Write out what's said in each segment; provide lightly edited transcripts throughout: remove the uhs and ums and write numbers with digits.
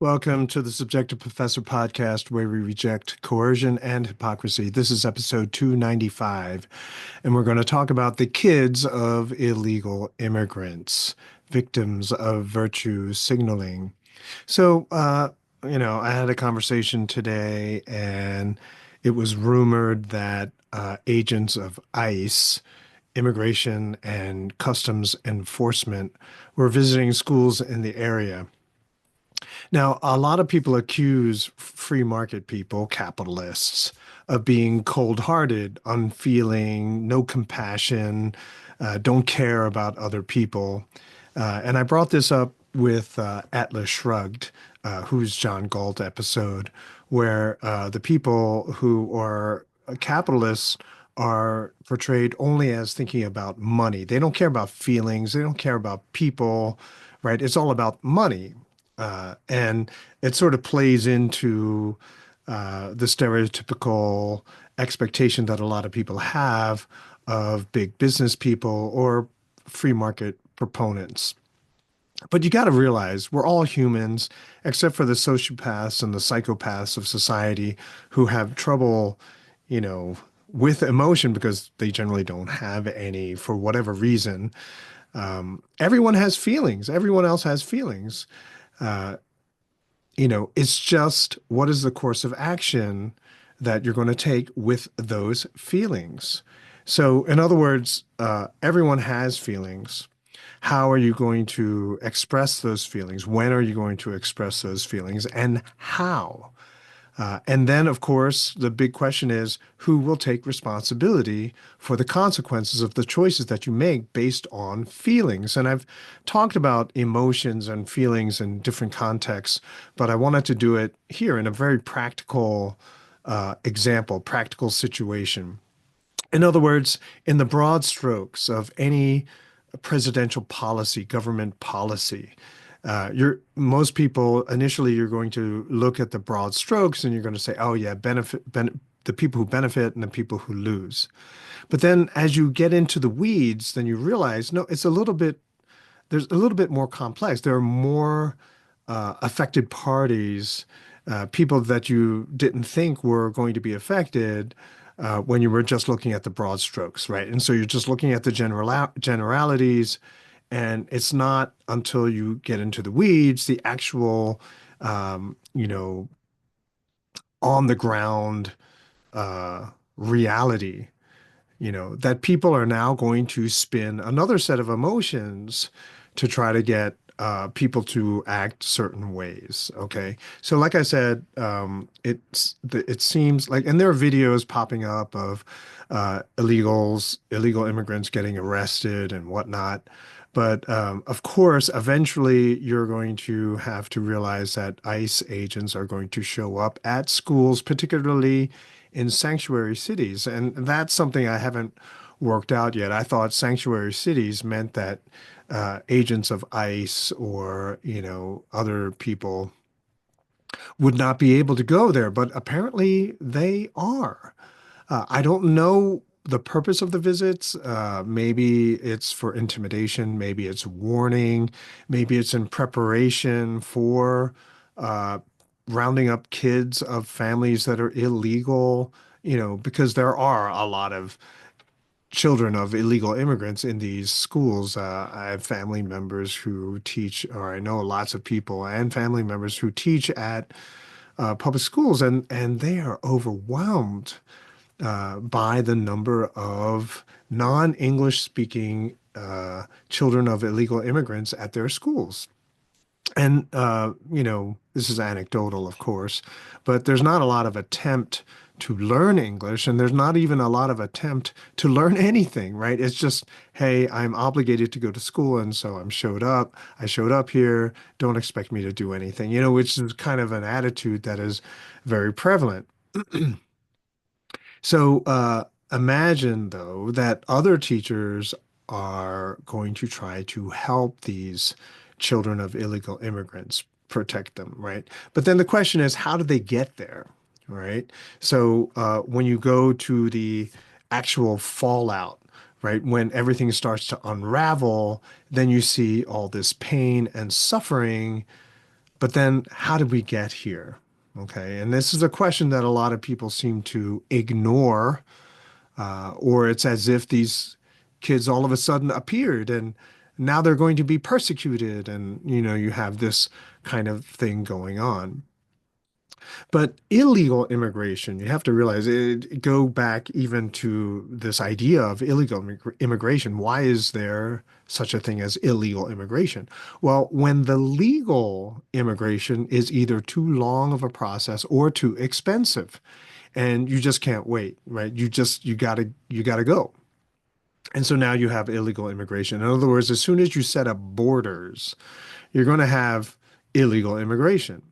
Welcome to the Subjective Professor podcast, where we reject coercion and hypocrisy. This is episode 295, and we're going to talk about the kids of illegal immigrants, victims of virtue signaling. So, I had a conversation today, and it was rumored that agents of ICE, Immigration and Customs Enforcement, were visiting schools in the area. Now, a lot of people accuse free market people, capitalists, of being cold-hearted, unfeeling, no compassion, don't care about other people. And I brought this up with Atlas Shrugged, who's John Galt episode, where the people who are capitalists are portrayed only as thinking about money. They don't care about feelings. They don't care about people, right? It's all about money. And it sort of plays into the stereotypical expectation that a lot of people have of big business people or free market proponents. But you got to realize we're all humans, except for the sociopaths and the psychopaths of society who have trouble, you know, with emotion because they generally don't have any for whatever reason. Everyone has feelings. Everyone else has feelings. Uh, it's just what is the course of action that you're going to take with those feelings? So, in other words, everyone has feelings. How are you going to express those feelings? When are you going to express those feelings? And how? And then, of course, the big question is who will take responsibility for the consequences of the choices that you make based on feelings? And I've talked about emotions and feelings in different contexts, but I wanted to do it here in a very practical example, practical situation. In other words, in the broad strokes of any presidential policy, government policy, most people initially you're going to look at the broad strokes and you're going to say, oh yeah, the people who benefit and the people who lose. But then as you get into the weeds, then you realize, no, there's a little bit more complex. There are more affected parties, people that you didn't think were going to be affected when you were just looking at the broad strokes, right? And so you're just looking at the generalities, and it's not until you get into the weeds, the actual, um, you know, on the ground reality, that people are now going to spin another set of emotions to try to get people to act certain ways. Okay. So like I said, it seems like, and there are videos popping up of illegal immigrants getting arrested and whatnot. But of course, eventually you're going to have to realize that ICE agents are going to show up at schools, particularly in sanctuary cities. And that's something I haven't worked out yet. I thought sanctuary cities meant that agents of ICE or, other people would not be able to go there, but apparently they are. I don't know the purpose of the visits. Maybe it's for intimidation, maybe it's warning, maybe it's in preparation for uh, rounding up kids of families that are illegal, because there are a lot of children of illegal immigrants in these schools. I have family members who teach, or I know lots of people and family members who teach at public schools, and they are overwhelmed by the number of non-English speaking children of illegal immigrants at their schools. And, this is anecdotal, of course, but there's not a lot of attempt to learn English, and there's not even a lot of attempt to learn anything, right? It's just, hey, I'm obligated to go to school, and so I showed up here, don't expect me to do anything, which is kind of an attitude that is very prevalent. So imagine, though, that other teachers are going to try to help these children of illegal immigrants, protect them, right? But then the question is, how do they get there, right? So when you go to the actual fallout, right, when everything starts to unravel, then you see all this pain and suffering, But then how did we get here? Okay. And this is a question that a lot of people seem to ignore, or it's as if these kids all of a sudden appeared and now they're going to be persecuted. And, you have this kind of thing going on. But illegal immigration, you have to realize go back even to this idea of illegal immigration. Why is there such a thing as illegal immigration? Well, when the legal immigration is either too long of a process or too expensive, and you just can't wait, right? You gotta go. And so now you have illegal immigration. In other words, as soon as you set up borders, you're going to have illegal immigration.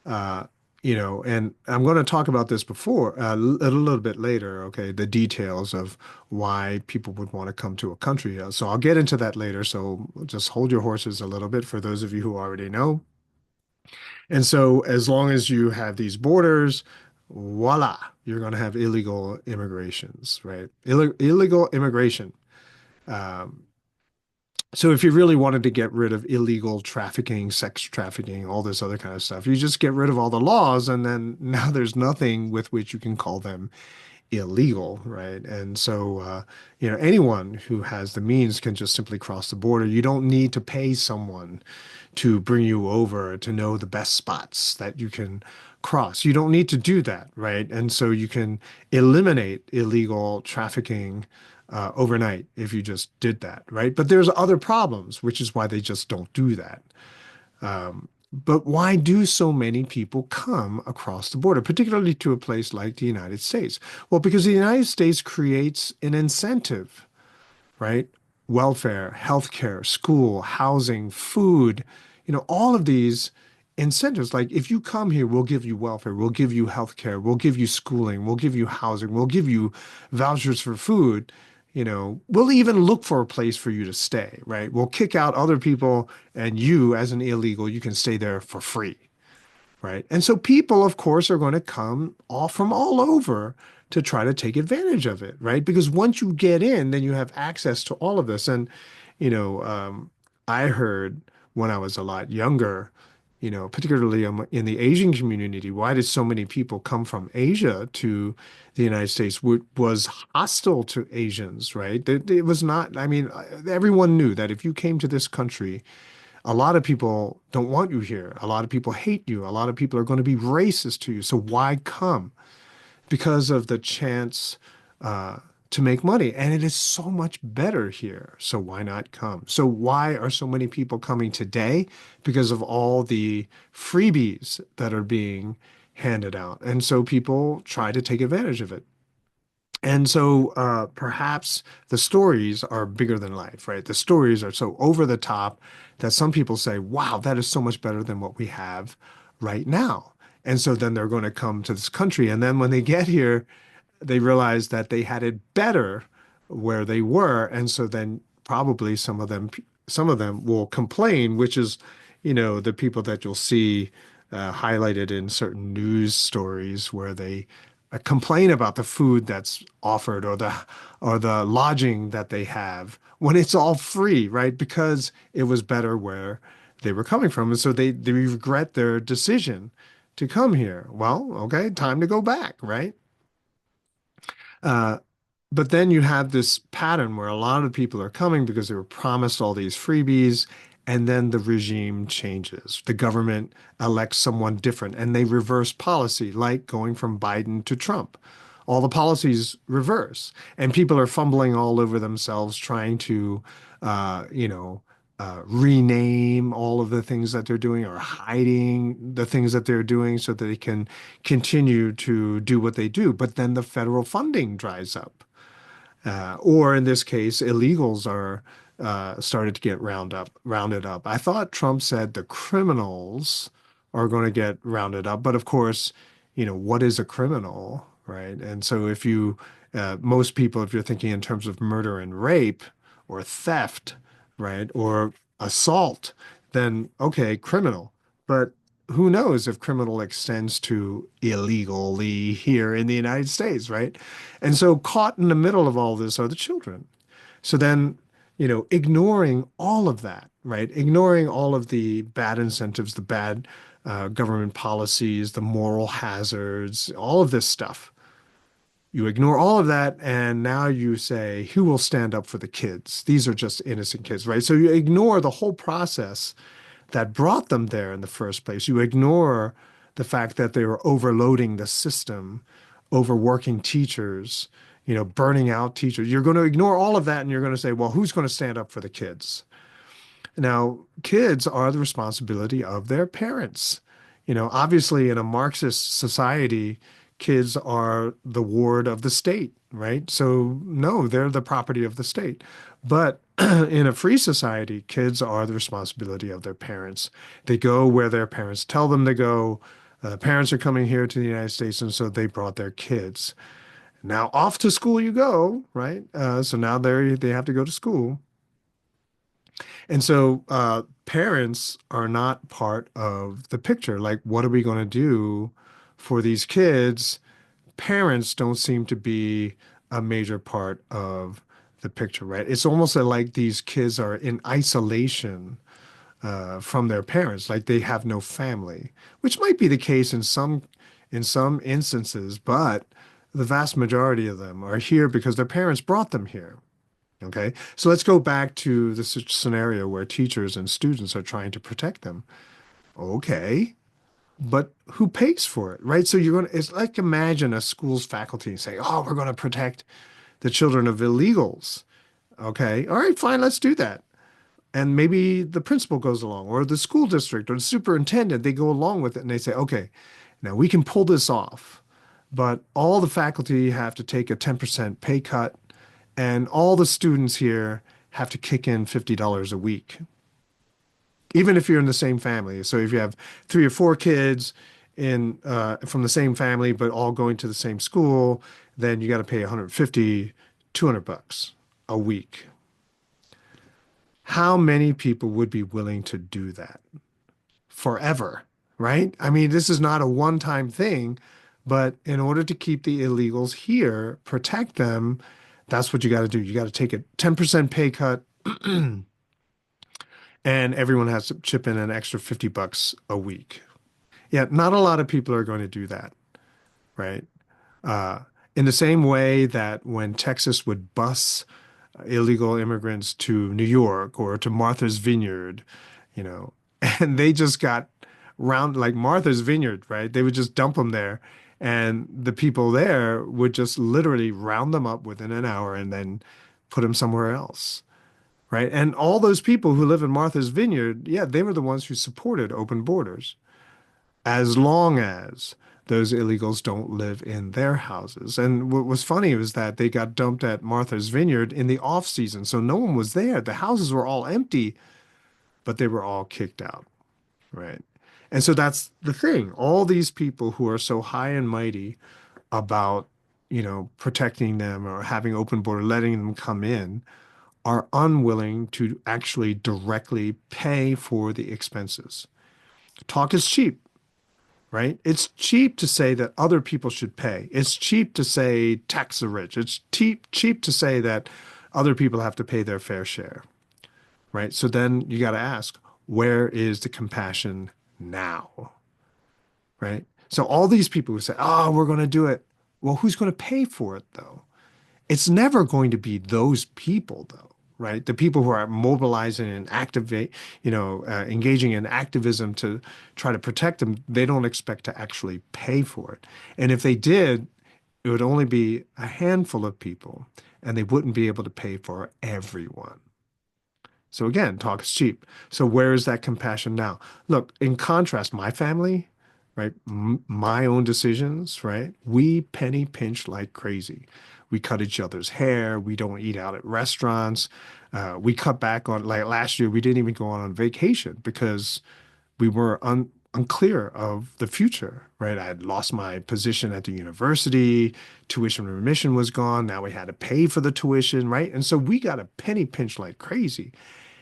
Uh, and I'm going to talk about this a little bit later, okay, the details of why people would want to come to a country. So I'll get into that later. So just hold your horses a little bit for those of you who already know. And so as long as you have these borders, voila, you're going to have illegal immigrations, right? Illegal immigration. Um, So if you really wanted to get rid of illegal trafficking, sex trafficking, all this other kind of stuff, you just get rid of all the laws, and then now there's nothing with which you can call them illegal, right? And so, anyone who has the means can just simply cross the border. You don't need to pay someone to bring you over to know the best spots that you can cross. You don't need to do that, right? And so you can eliminate illegal trafficking overnight if you just did that, right? But there's other problems, which is why they just don't do that. But why do so many people come across the border, particularly to a place like the United States? Well, because the United States creates an incentive, right? Welfare, healthcare, school, housing, food, all of these incentives. Like if you come here, we'll give you welfare, we'll give you healthcare, we'll give you schooling, we'll give you housing, we'll give you vouchers for food. We'll even look for a place for you to stay, right? We'll kick out other people, and you, as an illegal, you can stay there for free, right? And so people, of course, are going to come all from all over to try to take advantage of it, right? Because once you get in, then you have access to all of this. And, you know, um, I heard when I was a lot younger, particularly in the Asian community, why did so many people come from Asia to the United States? Was hostile to Asians, right? It was not, I mean, everyone knew that if you came to this country, a lot of people don't want you here. A lot of people hate you. A lot of people are going to be racist to you. So why come? Because of the chance uh, to make money. And it is so much better here. So why not come? So why are so many people coming today? Because of all the freebies that are being handed out. And so people try to take advantage of it. And so perhaps the stories are bigger than life, right? The stories are so over the top that some people say, wow, that is so much better than what we have right now. And so then they're going to come to this country. And then when they get here, they realize that they had it better where they were. And so then probably some of them will complain, which is, the people that you'll see highlighted in certain news stories where they complain about the food that's offered or the lodging that they have when it's all free, right? Because it was better where they were coming from. And so they regret their decision to come here. Well, okay, time to go back, right? Uh, but then you have this pattern where a lot of people are coming because they were promised all these freebies, and then the regime changes. The government elects someone different, and they reverse policy, like going from Biden to Trump. All the policies reverse, and people are fumbling all over themselves trying to, rename all of the things that they're doing or hiding the things that they're doing so that they can continue to do what they do. But then the federal funding dries up. Or in this case, illegals are started to get rounded up. I thought Trump said the criminals are going to get rounded up, but of course, what is a criminal, right? And so most people, if you're thinking in terms of murder and rape or theft, right, or assault, then okay, criminal. But who knows if criminal extends to illegally here in the United States, right? And so caught in the middle of all this are the children. So then, ignoring all of that, right? Ignoring all of the bad incentives, the bad government policies, the moral hazards, all of this stuff. You ignore all of that, and now you say, who will stand up for the kids? These are just innocent kids, right? So you ignore the whole process that brought them there in the first place. You ignore the fact that they were overloading the system, overworking teachers, burning out teachers. You're going to ignore all of that, and you're going to say, well, who's going to stand up for the kids? Now, kids are the responsibility of their parents. Obviously, in a Marxist society, kids are the ward of the state, right? So, no, they're the property of the state. But in a free society, kids are the responsibility of their parents. They go where their parents tell them to go. Parents are coming here to the United States, and so they brought their kids. Now, off to school you go, right? So now they have to go to school. And so parents are not part of the picture. Like, what are we going to do for these kids? Parents don't seem to be a major part of the picture, right? It's almost like these kids are in isolation from their parents, like they have no family, which might be the case in some instances, but the vast majority of them are here because their parents brought them here. Okay, so let's go back to the scenario where teachers and students are trying to protect them. Okay, but who pays for it, right? So it's like imagine a school's faculty say, oh, we're going to protect the children of illegals. Okay, all right, fine, let's do that. And maybe the principal goes along, or the school district, or the superintendent, they go along with it and they say, okay, now we can pull this off, but all the faculty have to take a 10% pay cut and all the students here have to kick in $50 a week, even if you're in the same family. So if you have three or four kids in from the same family, but all going to the same school, then you got to pay 150, 200 bucks a week. How many people would be willing to do that forever, right? I mean, this is not a one-time thing, but in order to keep the illegals here, protect them, that's what you got to do. You got to take a 10% pay cut, and everyone has to chip in an extra 50 bucks a week. Yeah, not a lot of people are going to do that, right? Uh, in the same way that when Texas would bus illegal immigrants to New York or to Martha's Vineyard, you know, and they just got round like Martha's Vineyard, right? They would just dump them there. And the people there would just literally round them up within an hour and then put them somewhere else, right? And all those people who live in Martha's Vineyard, yeah, they were the ones who supported open borders, as long as those illegals don't live in their houses. And what was funny was that they got dumped at Martha's Vineyard in the off season, so no one was there. The houses were all empty, but they were all kicked out, right? And so that's the thing. All these people who are so high and mighty about, protecting them or having open border, letting them come in, are unwilling to actually directly pay for the expenses. Talk is cheap, right? It's cheap to say that other people should pay. It's cheap to say tax the rich. It's cheap to say that other people have to pay their fair share, right? So then you got to ask, where is the compassion now, right? So all these people who say, oh, we're going to do it. Well, who's going to pay for it though? It's never going to be those people though, right? The people who are mobilizing and activate, engaging in activism to try to protect them, they don't expect to actually pay for it. And if they did, it would only be a handful of people and they wouldn't be able to pay for everyone. So again, talk is cheap. So where is that compassion now? Look, in contrast, my family, right, my own decisions, right, we penny pinch like crazy. We cut each other's hair. We don't eat out at restaurants. We cut back on, like last year, we didn't even go on vacation because we were unclear of the future, right? I had lost my position at the university. Tuition remission was gone. Now we had to pay for the tuition, right? And so we got a penny pinch like crazy.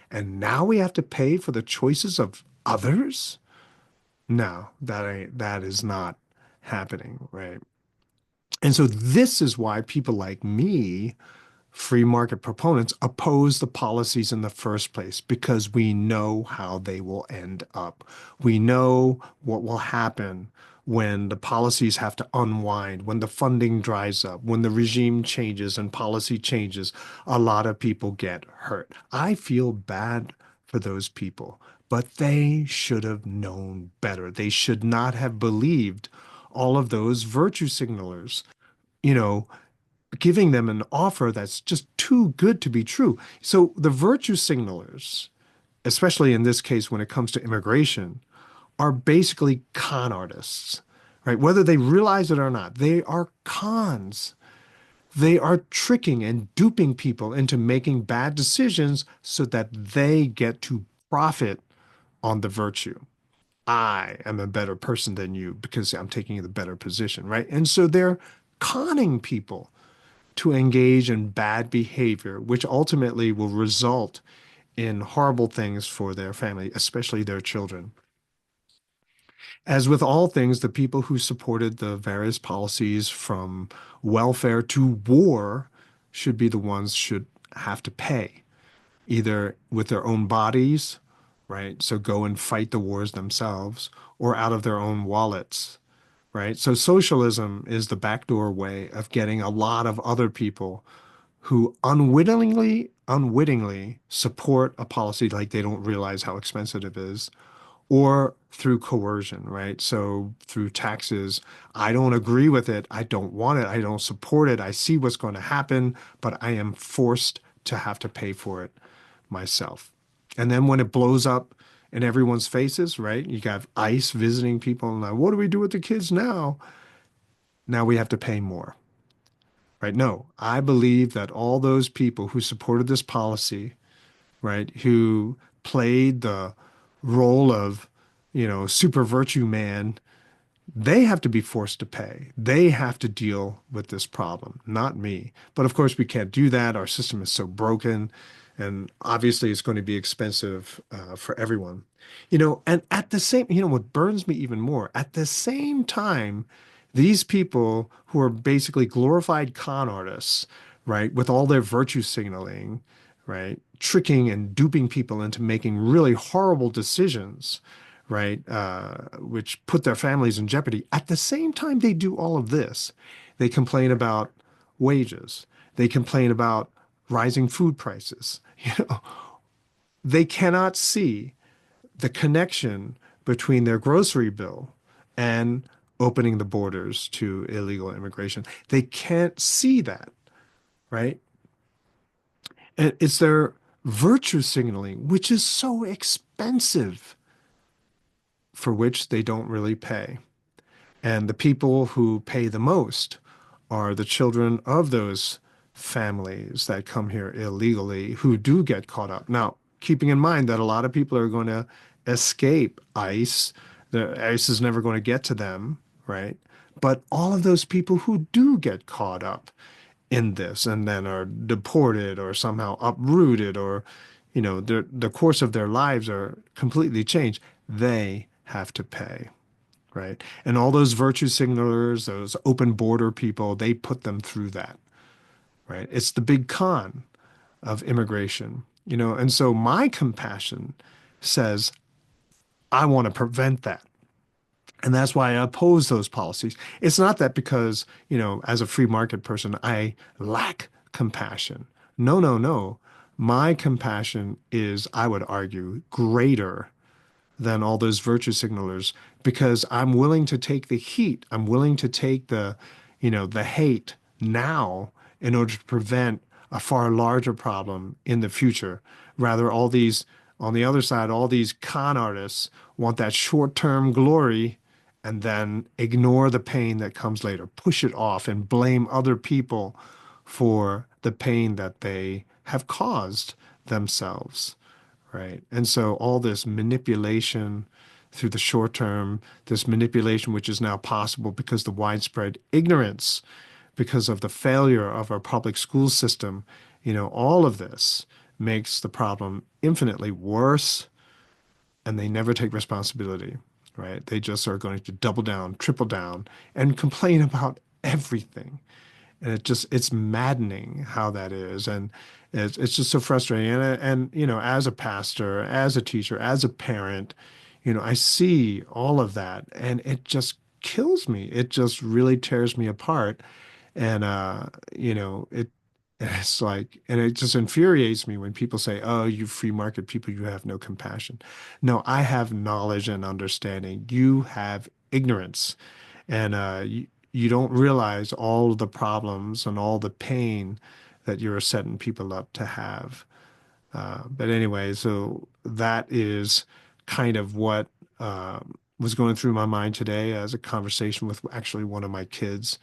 And now we have to pay for the choices of others? No, that is not happening, right? And so this is why people like me free market proponents oppose the policies in the first place because we know how they will end up. We know what will happen when the policies have to unwind, when the funding dries up, when the regime changes and policy changes. A lot of people get hurt. I feel bad for those people, but they should have known better. They should not have believed all of those virtue signalers. You know, giving them an offer that's just too good to be true. So the virtue signalers, especially in this case when it comes to immigration, are basically con artists, right? Whether they realize it or not, they are cons. They are tricking and duping people into making bad decisions so that they get to profit on the virtue. I am a better person than you because I'm taking the better position, right? And so they're conning people to engage in bad behavior, which ultimately will result in horrible things for their family, especially their children. As with all things, the people who supported the various policies from welfare to war should be the ones should have to pay, either with their own bodies, right? So go and fight the wars themselves, or out of their own wallets, right? So socialism is the backdoor way of getting a lot of other people who unwittingly support a policy like they don't realize how expensive it is, or through coercion, right? So through taxes, I don't agree with it, I don't want it, I don't support it, I see what's going to happen, but I am forced to have to pay for it myself. And then when it blows up in everyone's faces, right? You got ICE visiting people and like, what do we do with the kids now? Now we have to pay more. Right? No, I believe that all those people who supported this policy, right, who played the role of, super virtue man, they have to be forced to pay. They have to deal with this problem, not me. But of course, we can't do that. Our system is so broken. And obviously, it's going to be expensive for everyone. And at the same, what burns me even more, at the same time, these people who are basically glorified con artists, right, with all their virtue signaling, right, tricking and duping people into making really horrible decisions, right, which put their families in jeopardy. At the same time they do all of this, they complain about wages. They complain about rising food prices. They cannot see the connection between their grocery bill and opening the borders to illegal immigration. They can't see that, right? And it's their virtue signaling, which is so expensive, for which they don't really pay. And the people who pay the most are the children of those families that come here illegally who do get caught up. Now, keeping in mind that a lot of people are going to escape ICE, the ICE is never going to get to them, right? But all of those people who do get caught up in this and then are deported or somehow uprooted, or the course of their lives are completely changed, they have to pay, right? And all those virtue signalers, those open border people, they put them through that, right? It's the big con of immigration, and so my compassion says, I want to prevent that. And that's why I oppose those policies. It's not that because, as a free market person, I lack compassion. No, no, no. My compassion is, I would argue, greater than all those virtue signalers because I'm willing to take the heat. I'm willing to take the hate now in order to prevent a far larger problem in the future. Rather, all these, on the other side, all these con artists want that short-term glory and then ignore the pain that comes later, push it off and blame other people for the pain that they have caused themselves. Right. And so all this manipulation through the short term, this manipulation which is now possible because the widespread ignorance, because of the failure of our public school system, all of this makes the problem infinitely worse, and they never take responsibility, right? They just are going to double down, triple down, and complain about everything. And it's maddening how that is. And it's just so frustrating. As a pastor, as a teacher, as a parent, I see all of that and it just kills me. It just really tears me apart. And, it's like, and it just infuriates me when people say, oh, you free market people, you have no compassion. No, I have knowledge and understanding. You have ignorance. And you don't realize all the problems and all the pain that you're setting people up to have. But anyway, so that is kind of what was going through my mind today as a conversation with actually one of my kids.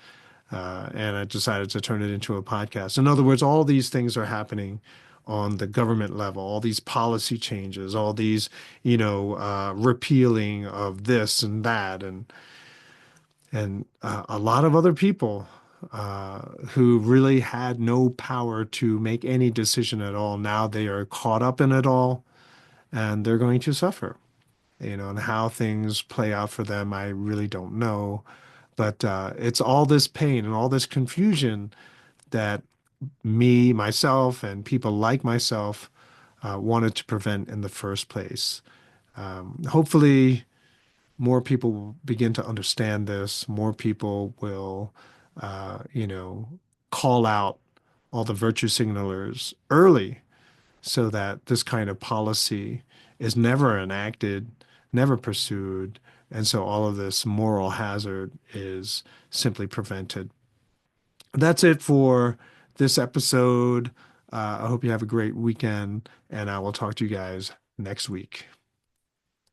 And I decided to turn it into a podcast. In other words, all these things are happening on the government level, all these policy changes, all these, repealing of this and that, and a lot of other people who really had no power to make any decision at all. Now they are caught up in it all, and they're going to suffer. And how things play out for them, I really don't know. But it's all this pain and all this confusion that myself, and people like myself wanted to prevent in the first place. Hopefully, more people will begin to understand this. More people will, call out all the virtue signalers early so that this kind of policy is never enacted, never pursued. And so all of this moral hazard is simply prevented. That's it for this episode. I hope you have a great weekend, and I will talk to you guys next week.